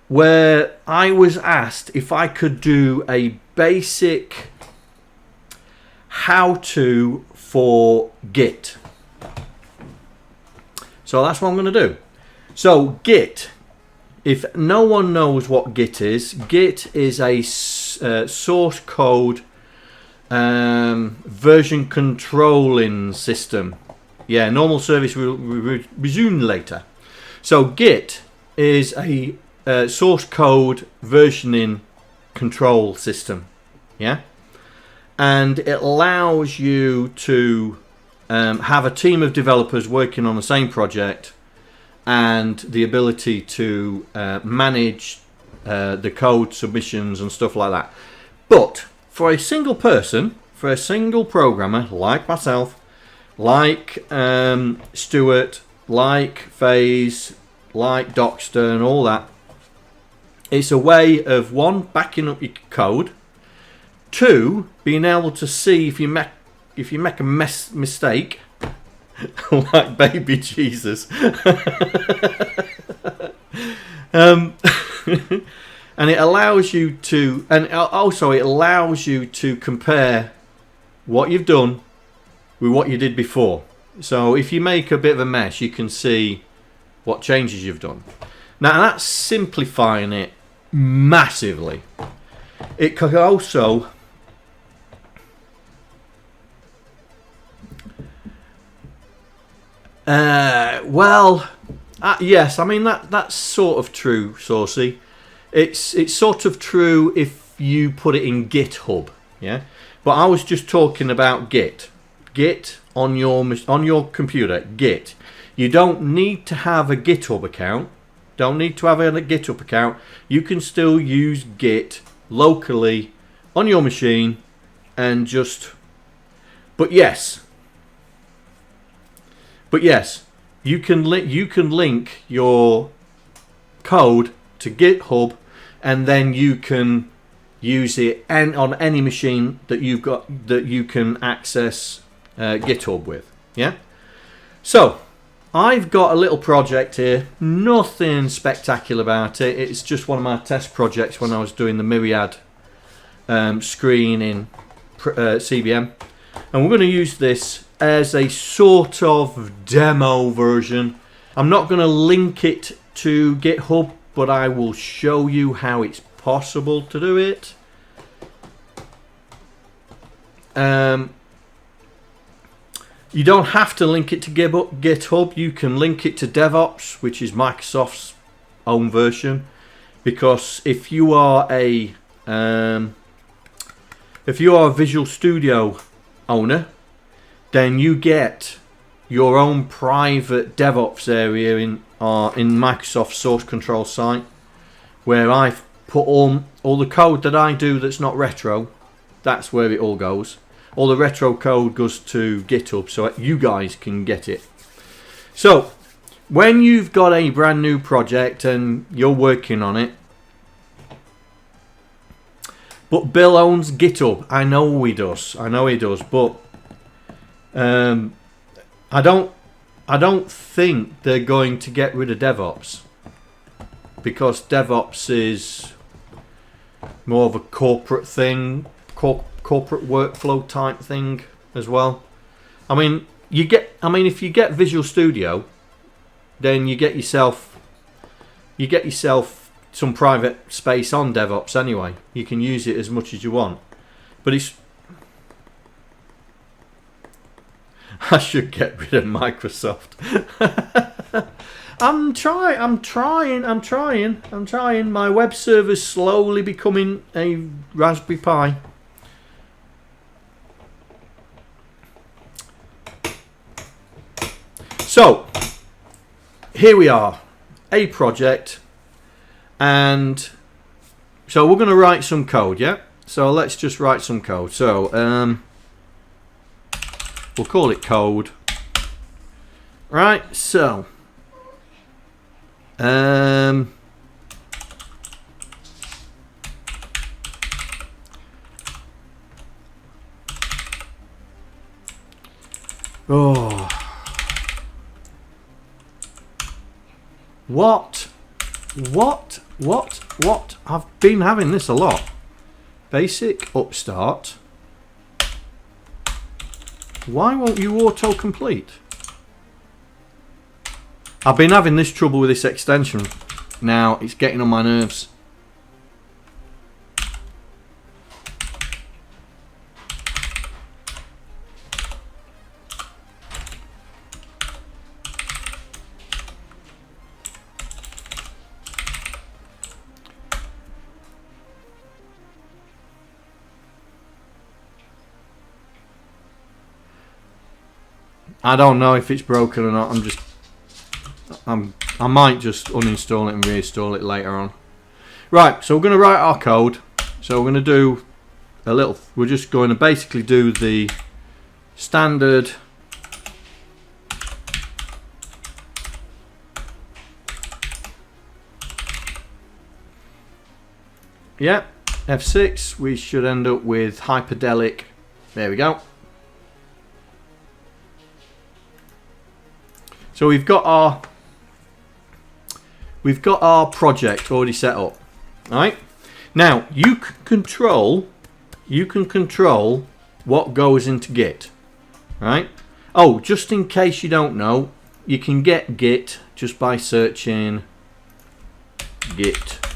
where I was asked if I could do a basic how-to for Git. So that's what I'm going to do. So Git, if no one knows what Git is a source code version controlling system. Yeah, normal service will resume later. So Git is a source code versioning control system. Yeah, and it allows you to have a team of developers working on the same project and the ability to manage the code submissions and stuff like that. But for a single person, for a single programmer like myself, like Stuart, like FaZe, like Docster and all that, it's a way of, one, backing up your code, two, being able to see if you make a mistake, like baby Jesus, and it allows you to, and also it allows you to compare what you've done with what you did before. So if you make a bit of a mess, you can see what changes you've done. Now that's simplifying it massively. It could also yes, I mean that's sort of true, Saucy. It's sort of true if you put it in GitHub, yeah. But I was just talking about Git on your computer. Git. You don't need to have a GitHub account. Don't need to have a GitHub account. You can still use Git locally on your machine and just. But yes, you can link your code to GitHub, and then you can use it on any machine that you've got that you can access GitHub with. Yeah. So I've got a little project here. Nothing spectacular about it. It's just one of my test projects when I was doing the Myriad screen in CBM, and we're going to use this as a sort of demo version. I'm not going to link it to GitHub, but I will show you how it's possible to do it. You don't have to link it to GitHub. You can link it to DevOps, which is Microsoft's own version, because if you are a Visual Studio owner, then you get your own private DevOps area in Microsoft's source control site, where I've put all the code that I do that's not retro. That's where it all goes. All the retro code goes to GitHub, so you guys can get it. So when you've got a brand new project and you're working on it, but Bill owns GitHub. I know he does, but I don't think they're going to get rid of DevOps, because DevOps is more of a corporate thing, corporate workflow type thing as well. I mean, if you get Visual Studio, then you get yourself some private space on DevOps anyway. You can use it as much as you want, but I should get rid of Microsoft. I'm trying. My web server's slowly becoming a Raspberry Pi. So here we are, a project, and so we're going to write some code, yeah? So let's just write some code. So we'll call it code. Right, so what What? I've been having this a lot. Basic upstart. Why won't you auto-complete? I've been having this trouble with this extension. Now it's getting on my nerves. I don't know if it's broken or not. I might just uninstall it and reinstall it later on. Right, so we're going to write our code. So we're going to do a little. We're just going to basically do the standard. Yeah, F6. We should end up with hyperdelic. There we go. So we've got our project already set up. All right. Now you can control what goes into Git. Right. Oh, just in case you don't know, you can get Git just by searching Git.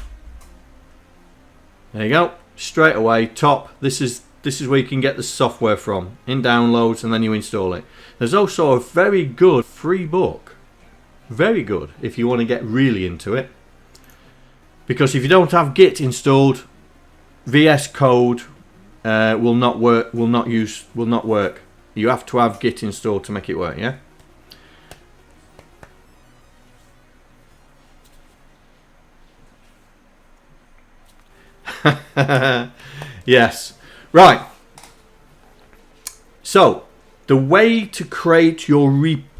There you go. Straight away, top. This is where you can get the software from in downloads, and then you install it. There's also a very good free book. Very good if you want to get really into it. Because if you don't have Git installed, VS Code will not work. You have to have Git installed to make it work. Yeah. Yes. Right. So the way to create your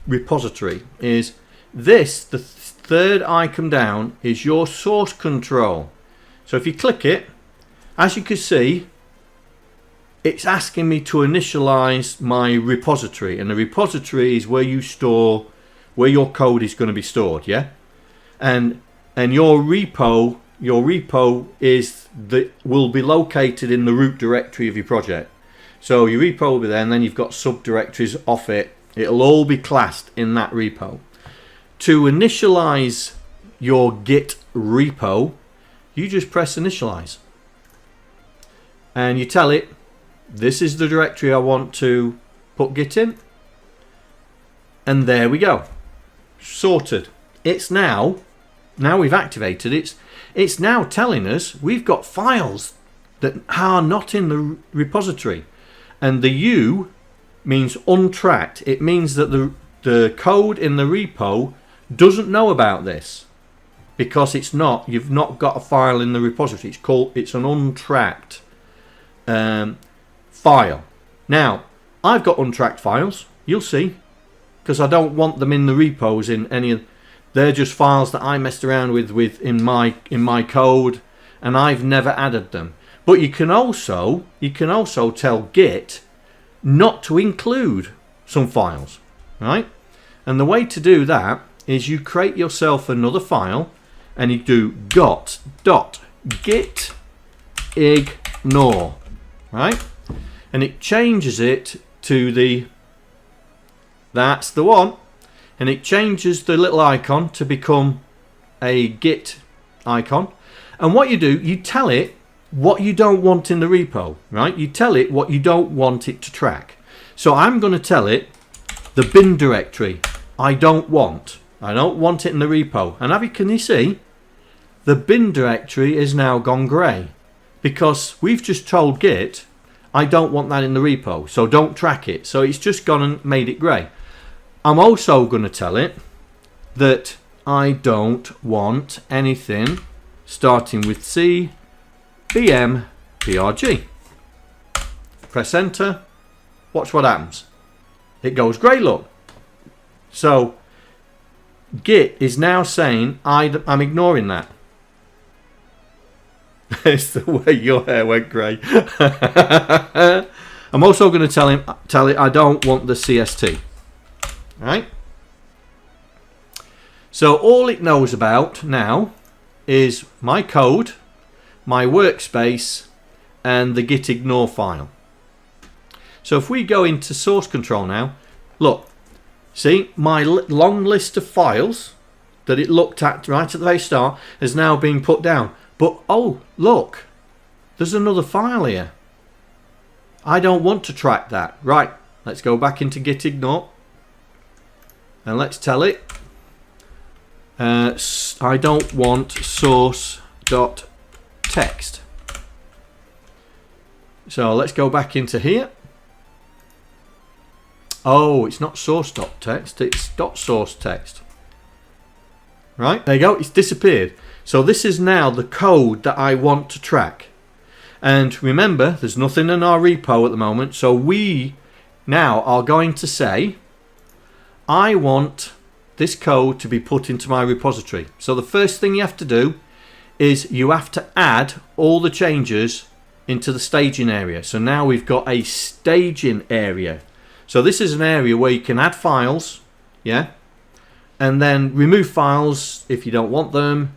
repository is this. The third icon down is your source control. So if you click it, as you can see, it's asking me to initialize my repository, and the repository is where you store, where your code is going to be stored. Yeah, and your repo is will be located in the root directory of your project. So your repo will be there, and then you've got subdirectories off it. It'll all be classed in that repo. To initialize your Git repo, you just press initialize. And you tell it, this is the directory I want to put Git in. And there we go. Sorted. It's now we've activated it, it's now telling us we've got files that are not in the repository. And the U means untracked. It means that the code in the repo doesn't know about this, because you've not got a file in the repository. It's an untracked file. Now I've got untracked files, you'll see, because I don't want them in the repos in any of. They're just files that I messed around with in my code, and I've never added them. But you can also tell Git not to include some files, right? And the way to do that is you create yourself another file, and you do .gitignore, right? And it changes it to that's the one. And it changes the little icon to become a Git icon. And what you do, you tell it what you don't want in the repo, right? You tell it what you don't want it to track. So I'm going to tell it the bin directory I don't want it in the repo. And can you see the bin directory is now gone grey, because we've just told Git I don't want that in the repo, so don't track it. So it's just gone and made it grey. I'm also going to tell it that I don't want anything starting with C, BM, PRG. Press enter. Watch what happens. It goes grey, look. So Git is now saying I'm ignoring that. It's the way your hair went grey. I'm also going to tell it I don't want the CST. Right? So all it knows about now is my code, my workspace, and the git ignore file. So if we go into source control now, look, see my long list of files that it looked at right at the very start has now been put down. But oh, look, there's another file here. I don't want to track that. Right, let's go back into git ignore and let's tell it I don't want source.text. So let's go back into here. Oh, it's not source.text, it's .source.text. Right, there you go, it's disappeared. So this is now the code that I want to track. And remember, there's nothing in our repo at the moment, so we now are going to say, I want this code to be put into my repository. So the first thing you have to do is you have to add all the changes into the staging area. So now we've got a staging area. So this is an area where you can add files, yeah, and then remove files if you don't want them,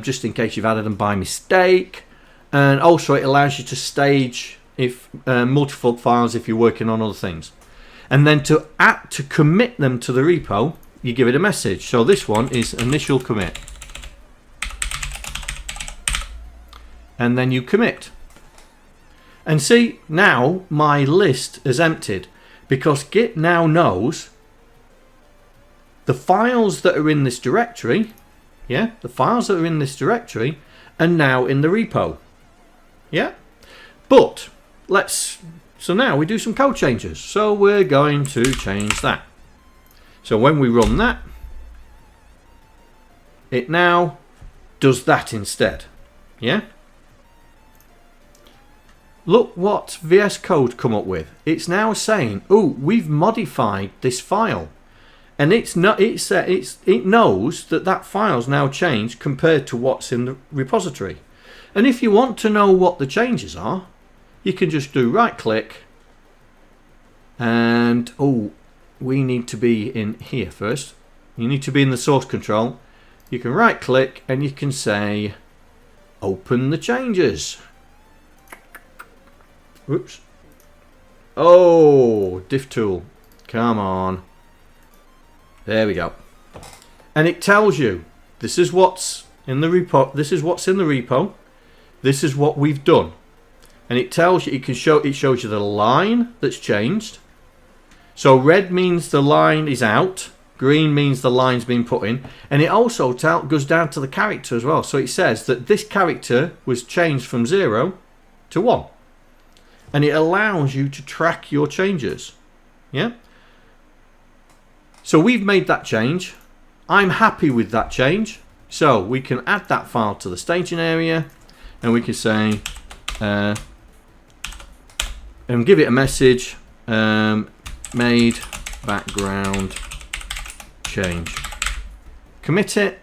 just in case you've added them by mistake. And also it allows you to stage if multiple files if you're working on other things. And then to commit them to the repo, you give it a message. So this one is initial commit. And then you commit. And see, now my list is emptied because Git now knows the files that are in this directory, yeah, the files that are in this directory are now in the repo. Yeah, but so now we do some code changes. So we're going to change that. So when we run that, it now does that instead. Yeah. Look what VS Code come up with. It's now saying, oh, we've modified this file, and it knows that that file's now changed compared to what's in the repository. And if you want to know what the changes are, you can just do right click and oh, we need to be in here first. You need to be in the source control. You can right click and you can say open the changes. Whoops. Oh, diff tool. Come on. There we go. And it tells you this is what's in the repo. This is what's in the repo. This is what we've done. And it tells you, it shows you the line that's changed. So red means the line is out. Green means the line's been put in. And it also goes down to the character as well. So it says that this character was changed from 0 to 1. And it allows you to track your changes. Yeah. So we've made that change. I'm happy with that change. So we can add that file to the staging area. And we can say, and give it a message, made background change. Commit it.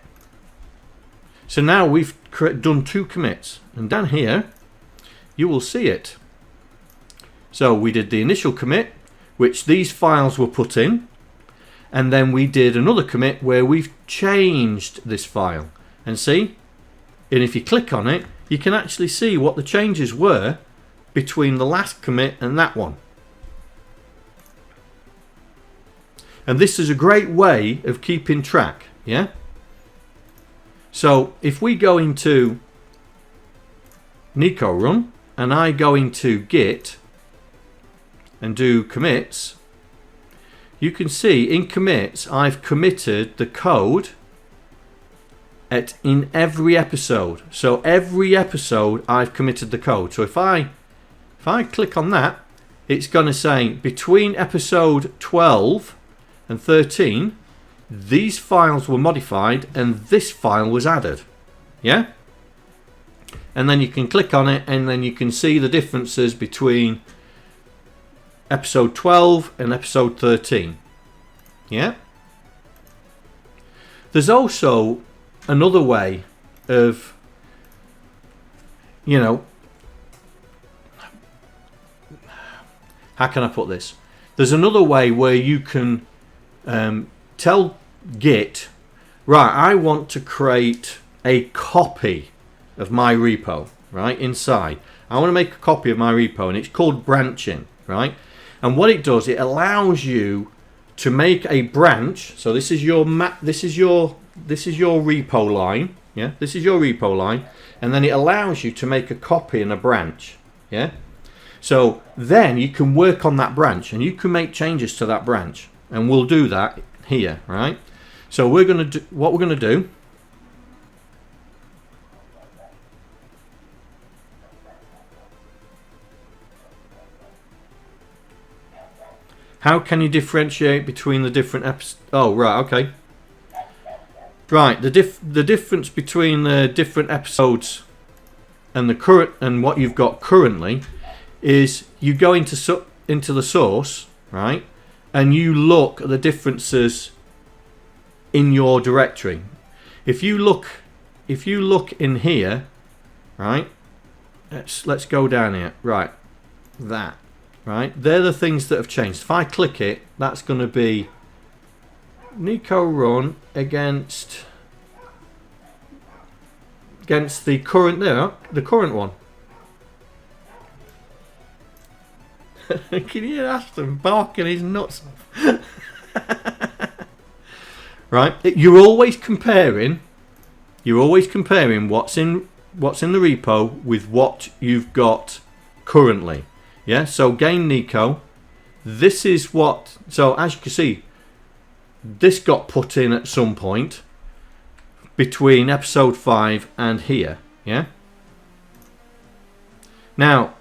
So now we've done 2 commits. And down here, you will see it. So we did the initial commit, which these files were put in. And then we did another commit where we've changed this file. And see? And if you click on it, you can actually see what the changes were between the last commit and that one. And this is a great way of keeping track, yeah? So if we go into Nico run and I go into Git and do commits, you can see in commits I've committed the code in every episode. So every episode I've committed the code. So if I click on that, it's going to say between episode 12 and 13 these files were modified and this file was added. Yeah. And then you can click on it and then you can see the differences between episode 12 and episode 13. Yeah. There's also another way of, you know, how can I put this? There's another way where you can tell Git, right, I want to create a copy of my repo, right, inside. I want to make a copy of my repo, and it's called branching, right? And what it does, it allows you to make a branch. So this is your repo line, yeah? This is your repo line, and then it allows you to make a copy and a branch, yeah? So then you can work on that branch, and you can make changes to that branch, and we'll do that here, right? So we're going to do what we're going to do. How can you differentiate between the different episodes? Oh, right, okay. Right, the difference between the different episodes and the current and what you've got currently is you go into the source, right, and you look at the differences in your directory. If you look in here, right, let's go down here, right, that. Right, they're the things that have changed. If I click it, that's going to be Nico run against the current the current one. Can you hear Aston barking his nuts off? Right, you're always comparing what's in the repo with what you've got currently. Yeah, so game Nico, this is what, so as you can see, this got put in at some point between episode 5 and here, yeah? Now,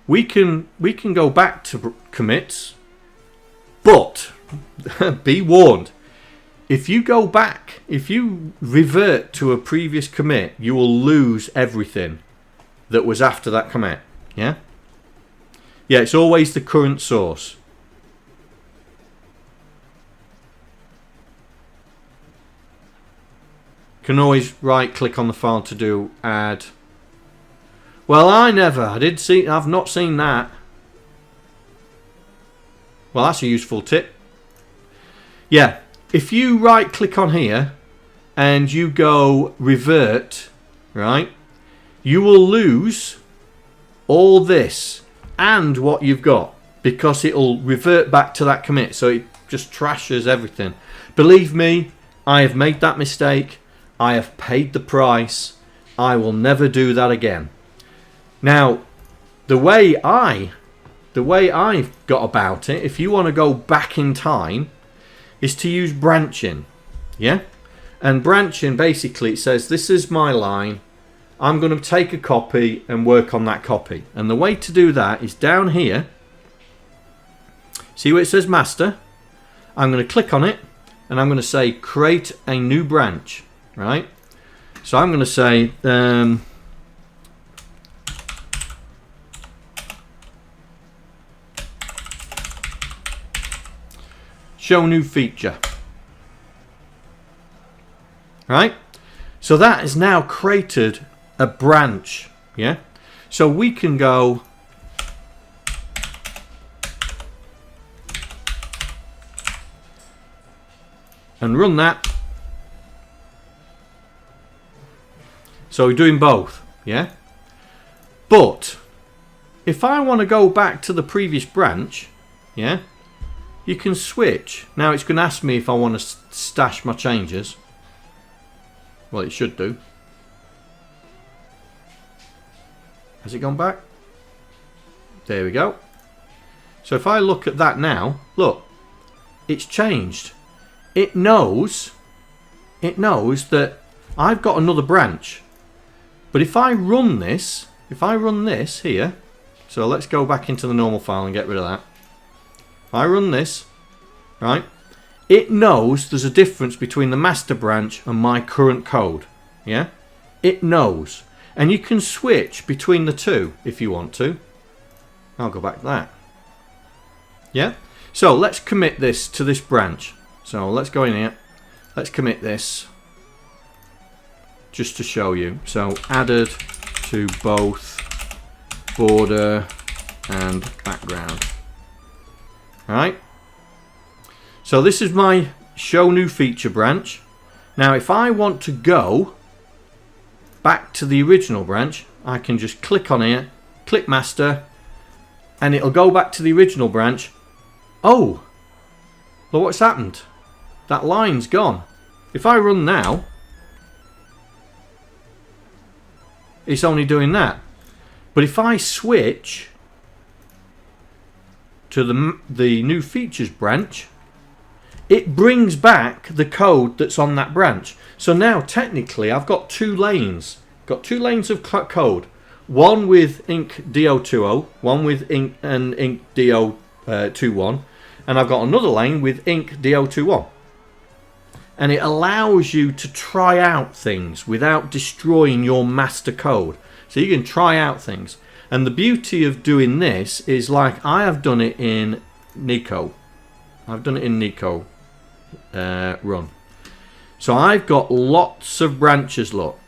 we can go back to commits, but be warned, if you go back, if you revert to a previous commit, you will lose everything that was after that commit. Yeah? Yeah, it's always the current source. Can always right click on the file to do add. Well, I've not seen that. Well, that's a useful tip. Yeah, if you right click on here and you go revert, right, you will lose all this and what you've got because it'll revert back to that commit, so it just trashes everything. Believe me, I have made that mistake. I have paid the price. I will never do that again. Now, the way I've got about it, if you want to go back in time, is to use branching, yeah? And branching, basically, it says this is my line. I'm going to take a copy and work on that copy. And the way to do that is down here. See where it says master? I'm going to click on it and I'm going to say create a new branch. Right? So I'm going to say show new feature. Right? So that is now created a branch, yeah? So we can go and run that. So we're doing both, yeah? But if I want to go back to the previous branch, yeah, you can switch. Now it's going to ask me if I want to stash my changes. Well, it should do. Has it gone back? There we go. So if I look at that now, look, it's changed. It knows that I've got another branch. But if I run this here, so let's go back into the normal file and get rid of that. If I run this, right, it knows there's a difference between the master branch and my current code. Yeah? It knows. And you can switch between the two if you want to. I'll go back to that. Yeah? So let's commit this to this branch. So let's go in here. Let's commit this. Just to show you. So added to both border and background. Alright? So this is my show new feature branch. Now if I want to go back to the original branch, I can just click on here, click master, and it'll go back to the original branch. Oh, look what's happened. That line's gone. If I run now, it's only doing that. But if I switch to the new features branch, it brings back the code that's on that branch. So now technically I've got two lanes. Got two lanes of code. One with Inc DO20, one with Inc and Inc DO21, and I've got another lane with Inc DO21. And it allows you to try out things without destroying your master code. So you can try out things. And the beauty of doing this is, like I have done it in Nico. I've done it in Nico run. So I've got lots of branches, look.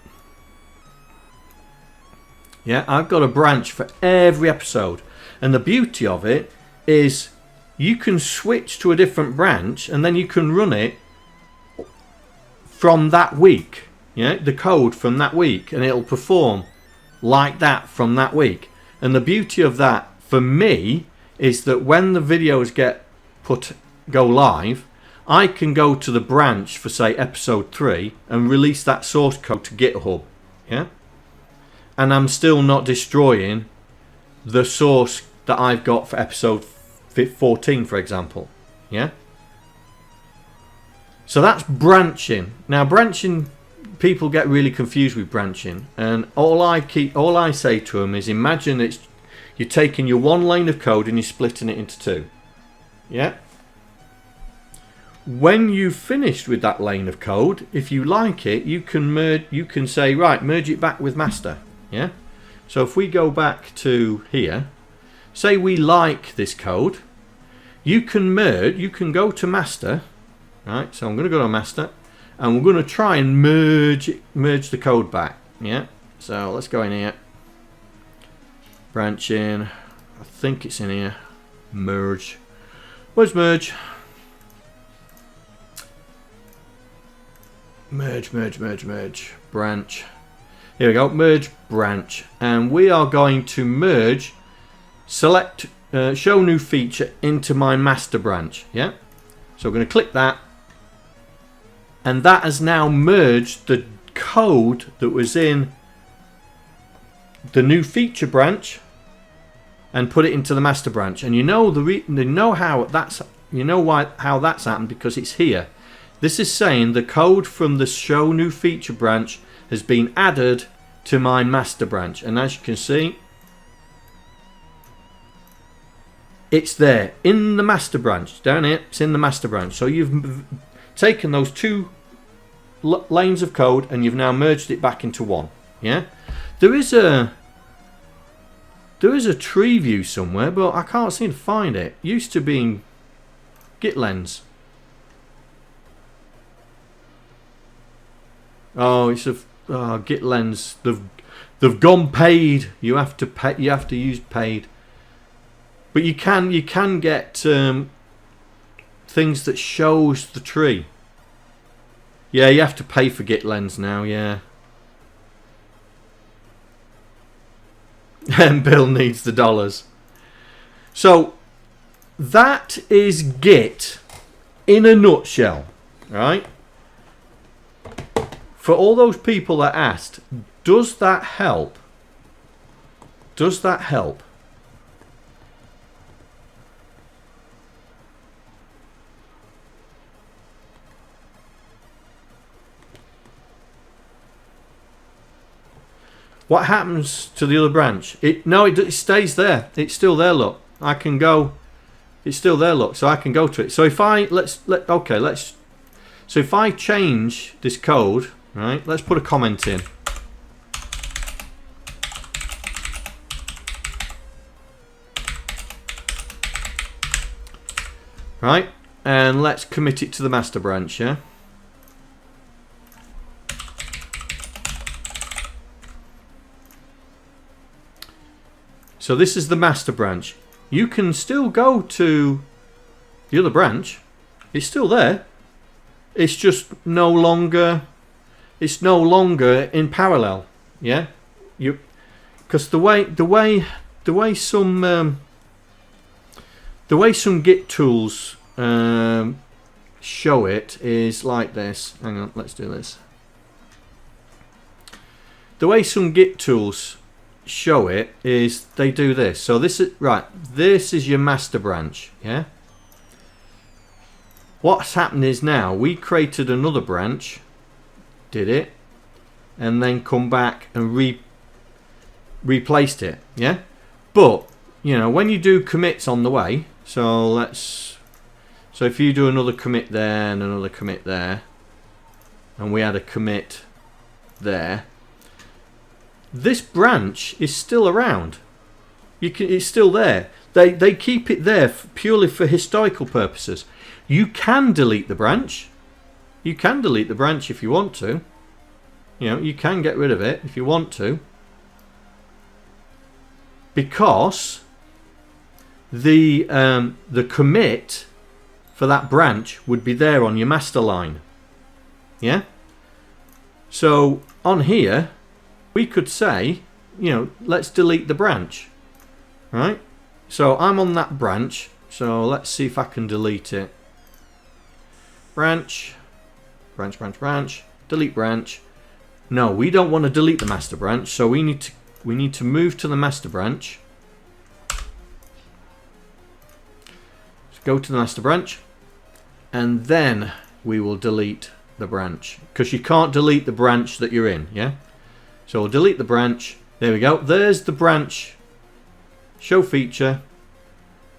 Yeah, I've got a branch for every episode. And the beauty of it is you can switch to a different branch and then you can run it from that week. Yeah, the code from that week, and it'll perform like that from that week. And the beauty of that for me is that when the videos go live, I can go to the branch for say episode 3 and release that source code to GitHub. Yeah, and I'm still not destroying the source that I've got for episode 14, for example. Yeah. So that's branching. Now branching, people get really confused with branching, and all I say to them is, imagine you're taking your one lane of code and you're splitting it into two. Yeah. When you've finished with that lane of code, if you like it, you can merge. You can say, right, merge it back with master. Yeah. So if we go back to here, say we like this code, you can merge. You can go to master. Right. So I'm going to go to master, and we're going to try and merge the code back. Yeah. So let's go in here. Branching. I think it's in here. Merge. Where's merge? Merge. Branch. Here we go. Merge branch. And we are going to merge. Select show new feature into my master branch. Yeah. So we're going to click that. And that has now merged the code that was in the new feature branch and put it into the master branch. And you know how that's happened, because it's here. This is saying the code from the show new feature branch has been added to my master branch, and as you can see, it's there in the master branch down here. It's in the master branch. So you've taken those two lanes of code and you've now merged it back into one. Yeah, there is a tree view somewhere, but I can't seem to find it. Used to be in GitLens. Oh, it's a GitLens. They've gone paid. You have to pay. You have to use paid. But you can get things that shows the tree. Yeah, you have to pay for GitLens now. Yeah. And Bill needs the dollars. So that is Git in a nutshell, right? For all those people that asked, does that help? Does that help? What happens to the other branch? It stays there. It's still there. Look, I can go. It's still there. Look, so I can go to it. So if I So if I change this code, right? Let's put a comment in. Right, and let's commit it to the master branch. Yeah. So this is the master branch. You can still go to the other branch. It's still there. it's just no longer, it's no longer in parallel. Yeah, because the way some Git tools show it is like this. Hang on, let's do this. The way some Git tools show it is they do this. So this is right. This is your master branch. Yeah. What's happened is now we created another branch, did it, and then come back and replaced it. Yeah. But you know, when you do commits on the way, so if you do another commit there and another commit there, and we had a commit there, this branch is still around. It's still there. They keep it there purely for historical purposes. You can delete the branch. You can delete the branch if you want to. You know, you can get rid of it if you want to, because the commit for that branch would be there on your master line. Yeah. So on here, we could say, you know, let's delete the branch, right? So I'm on that branch, so let's see if I can delete it. Branch, branch, branch, branch, delete branch. No, we don't want to delete the master branch, so we need to move to the master branch. Let's go to the master branch, and then we will delete the branch, because you can't delete the branch that you're in. Yeah. So we'll delete the branch. There we go. There's the branch. Show feature.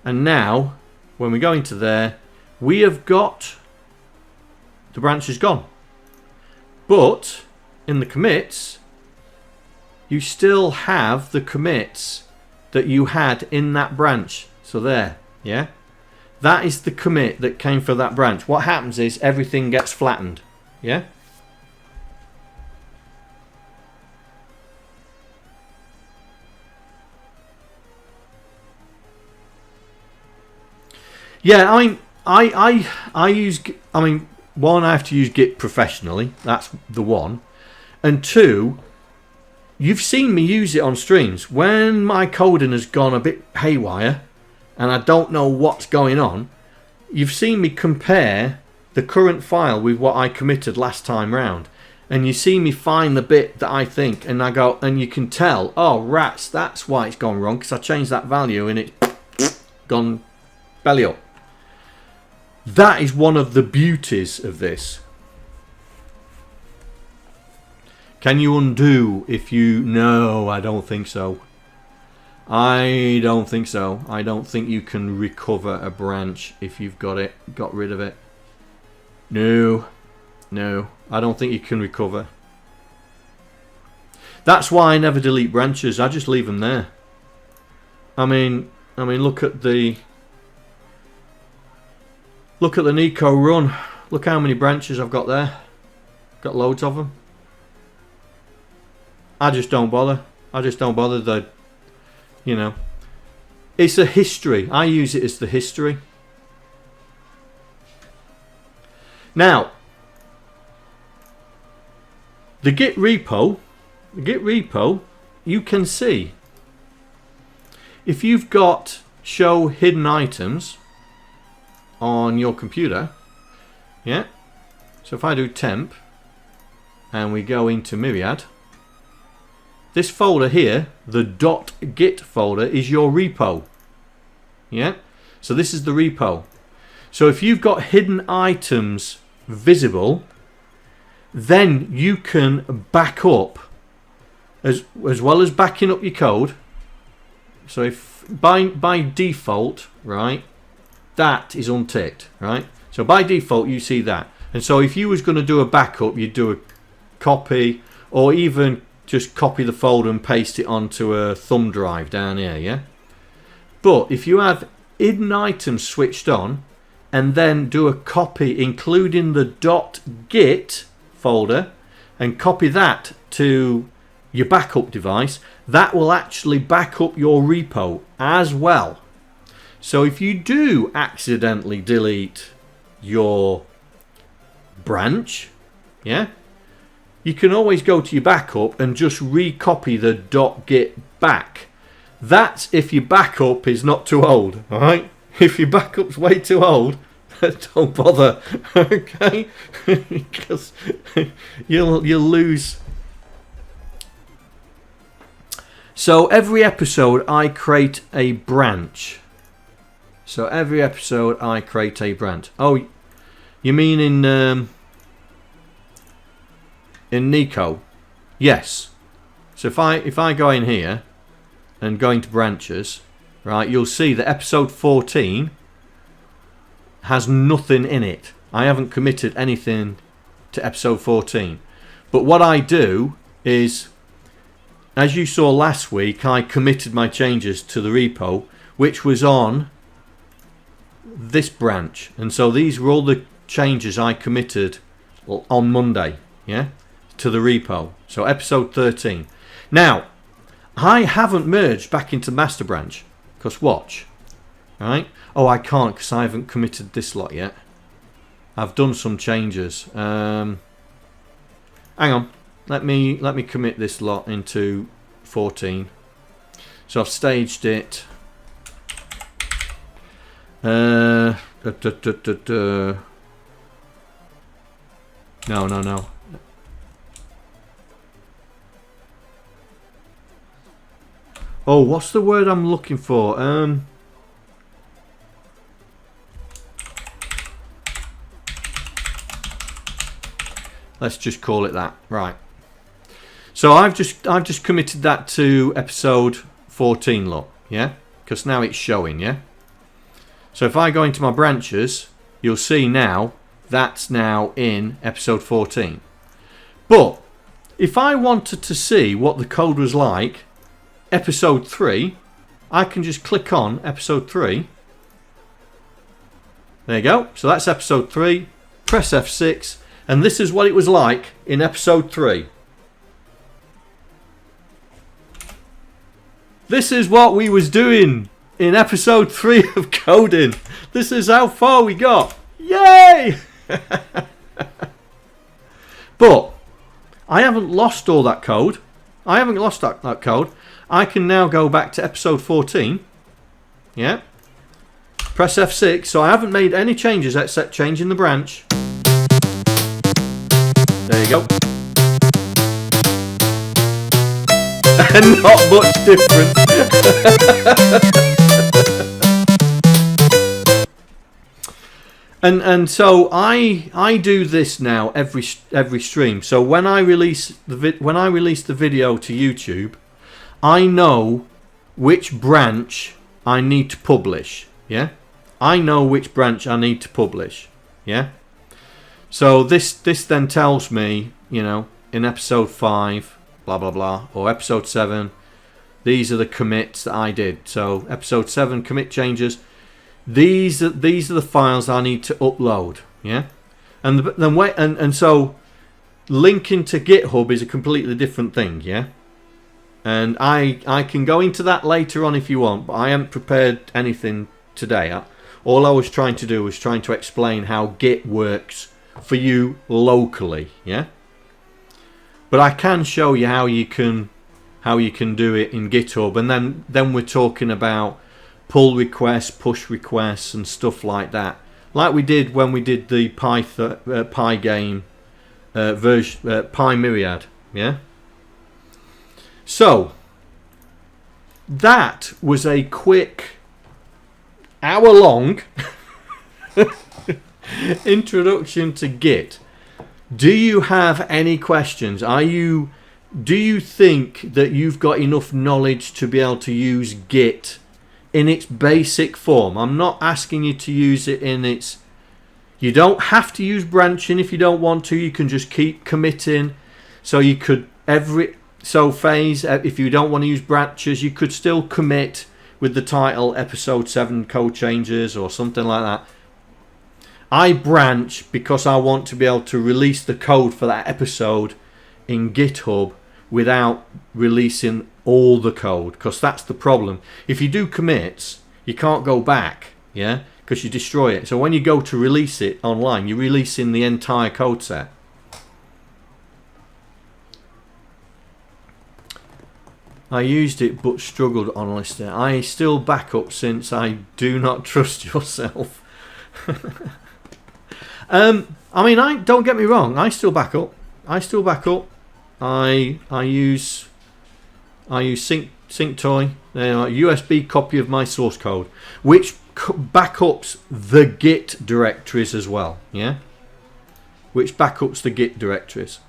And now, when we go into there, we have got the branch is gone. But in the commits, you still have the commits that you had in that branch. So there, yeah? That is the commit that came for that branch. What happens is everything gets flattened. Yeah? Yeah, I mean, I use, I mean, one, I have to use Git professionally. That's the one. And two, you've seen me use it on streams. When my coding has gone a bit haywire and I don't know what's going on, you've seen me compare the current file with what I committed last time round. And you see me find the bit that I think, and I go, and you can tell, oh, rats, that's why it's gone wrong, because I changed that value and it's gone belly up. That is one of the beauties of this. Can you undo if you... No, I don't think so. I don't think so. I don't think you can recover a branch if you've got rid of it. No. No, I don't think you can recover. That's why I never delete branches. I just leave them there. I mean, look at the Nico run. Look how many branches I've got there. Got loads of them. I just don't bother. I just don't bother. The, you know, it's a history. I use it as the history. Now, the Git repo, you can see if you've got show hidden items on your computer, yeah. So if I do temp and we go into Myriad, this folder here, the .git folder, is your repo. Yeah. So this is the repo. So if you've got hidden items visible, then you can back up as well as backing up your code. So if by default, right, that is unticked, right? So by default you see that. And so if you was going to do a backup, you'd do a copy, or even just copy the folder and paste it onto a thumb drive down here, yeah? But if you have hidden items switched on and then do a copy including the .git folder and copy that to your backup device, that will actually back up your repo as well. So if you do accidentally delete your branch, yeah, you can always go to your backup and just recopy the .git back. That's if your backup is not too old, all right? If your backup's way too old, don't bother, okay? Because you'll lose. So every episode I create a branch. So every episode I create a branch. Oh, you mean in Nico? Yes. So if I go in here and go into branches, right, you'll see that episode 14 has nothing in it. I haven't committed anything to episode 14. But what I do is, as you saw last week, I committed my changes to the repo, which was on this branch. And so these were all the changes I committed on Monday, yeah, to the repo. So episode 13. Now, I haven't merged back into master branch, because watch, right? Oh, I can't because I haven't committed this lot yet. I've done some changes. Hang on. Let me commit this lot into 14. So I've staged it. No. Oh, what's the word I'm looking for? Let's just call it that. Right. So I've just committed that to episode 14 lot, yeah? Because now it's showing, yeah? So if I go into my branches, you'll see now that's now in episode 14. But if I wanted to see what the code was like, episode 3, I can just click on episode 3. There you go. So that's episode 3. Press F6. And this is what it was like in episode 3. This is what we was doing in episode 3 of coding. This is how far we got. Yay! But I haven't lost all that code. I haven't lost that code. I can now go back to episode 14. Yeah. Press F6. So I haven't made any changes except changing the branch. There you go. Not much difference. and so I do this now every stream. So when I release the video to YouTube, I know which branch I need to publish. Yeah, I know which branch I need to publish. Yeah. So this then tells me, you know, in episode 5, blah blah blah, or episode 7, these are the commits that I did. So episode 7 commit changes. These are the files I need to upload. Yeah, and so linking to GitHub is a completely different thing. Yeah, and I can go into that later on if you want, but I haven't prepared anything today. All I was trying to do was trying to explain how Git works for you locally, yeah. But I can show you how you can do it in GitHub, and then we're talking about pull requests, push requests, and stuff like that, like we did when we did the Pygame version, PyMyriad, yeah. So that was a quick hour-long introduction to Git. Do you have any questions? Do you think that you've got enough knowledge to be able to use Git in its basic form? I'm not asking you to use it in its... You don't have to use branching if you don't want to. You can just keep committing. So you could phase, if you don't want to use branches, you could still commit with the title episode 7 code changes or something like that. I branch because I want to be able to release the code for that episode in GitHub without releasing all the code, because that's the problem. If you do commits, you can't go back, yeah? because you destroy it. So when you go to release it online, you're releasing the entire code set. I used it but struggled on Lister. I still back up since I do not trust yourself. I mean, don't get me wrong. I still back up. I use SyncToy, a USB copy of my source code, which backups the Git directories as well. Yeah, which backups the Git directories.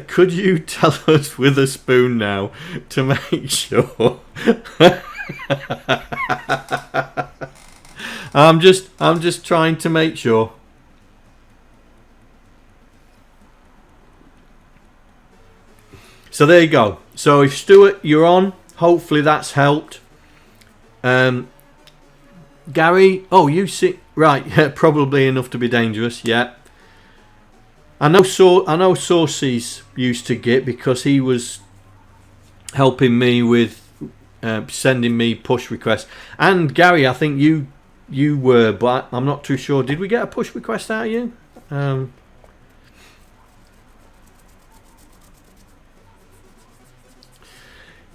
Could you tell us with a spoon now to make sure? I'm just trying to make sure. So there you go. So if Stuart, you're on, hopefully that's helped. Gary, oh, you see, right? Yeah, probably enough to be dangerous. Yeah. I know Sources used to Git because he was helping me with sending me push requests. And Gary, I think you were, but I'm not too sure. Did we get a push request out of you?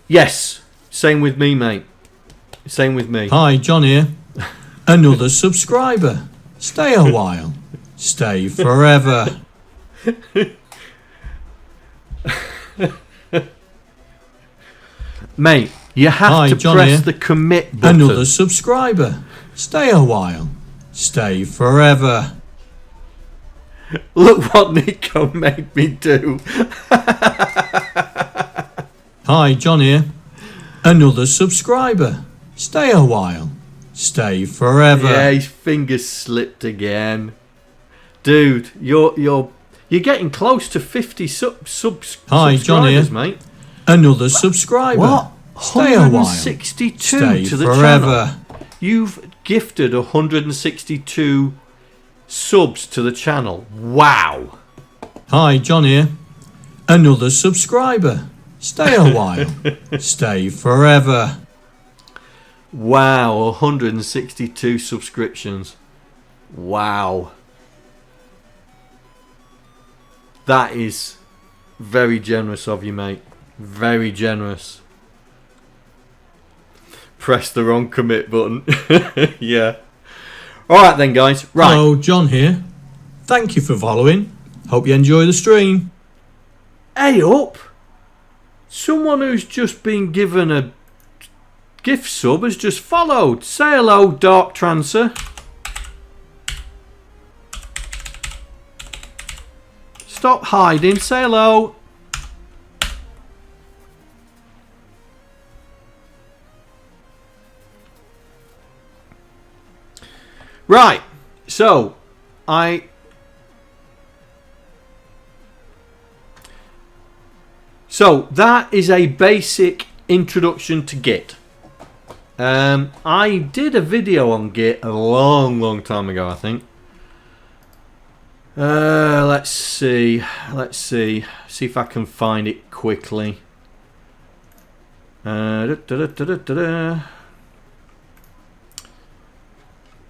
Yes. Same with me, mate. Same with me. Hi, John here. Another subscriber. Stay a while. Stay forever. Mate, you have to John press here. the commit button. Another subscriber. Stay a while. Stay forever. Look what Nico made me do. Hi, John here. Another subscriber. Stay a while. Stay forever. Yeah, his fingers slipped again. Dude, you're getting close to 50 subscribers, Hi, John here. Mate. Another subscriber. What? Stay a while. 162 Stay to the forever. channel. You've gifted 162 subs to the channel. Wow. Hi, John here. Another subscriber. Stay a while. Stay forever. Wow, 162 subscriptions. Wow. That is very generous of you, mate. Very generous. Press the wrong commit button. Yeah. Alright then, guys. Right. Hello, John here. Thank you for following. Hope you enjoy the stream. Hey up. Someone who's just been given a gift sub has just followed. Say hello, Dark Trancer. Stop hiding. Say hello. Right. So, So that is a basic introduction to Git. I did a video on Git a long time ago, I think. Let's see if I can find it quickly.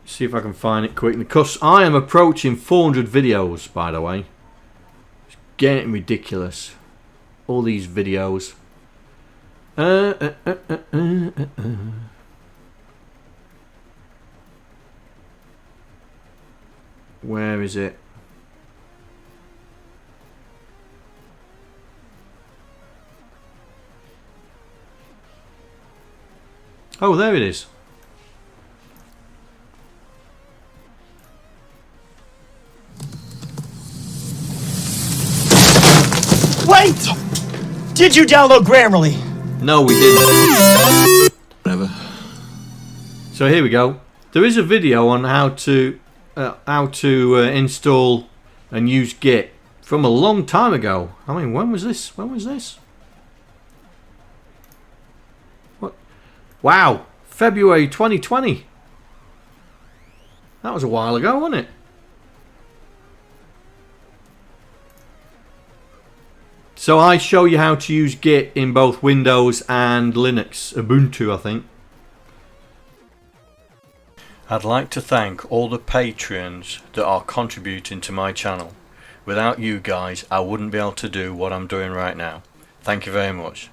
See if I can find it quickly, because I am approaching 400 videos, by the way. It's getting ridiculous. All these videos. Where is it? Oh, there it is. Wait! Did you download Grammarly? No, we didn't. Whatever. So here we go. There is a video on how to install and use Git from a long time ago. I mean, when was this? What? Wow, February 2020. That was a while ago, wasn't it? So I show you how to use Git in both Windows and Linux, Ubuntu I think. I'd like to thank all the patrons that are contributing to my channel. Without you guys, I wouldn't be able to do what I'm doing right now. Thank you very much.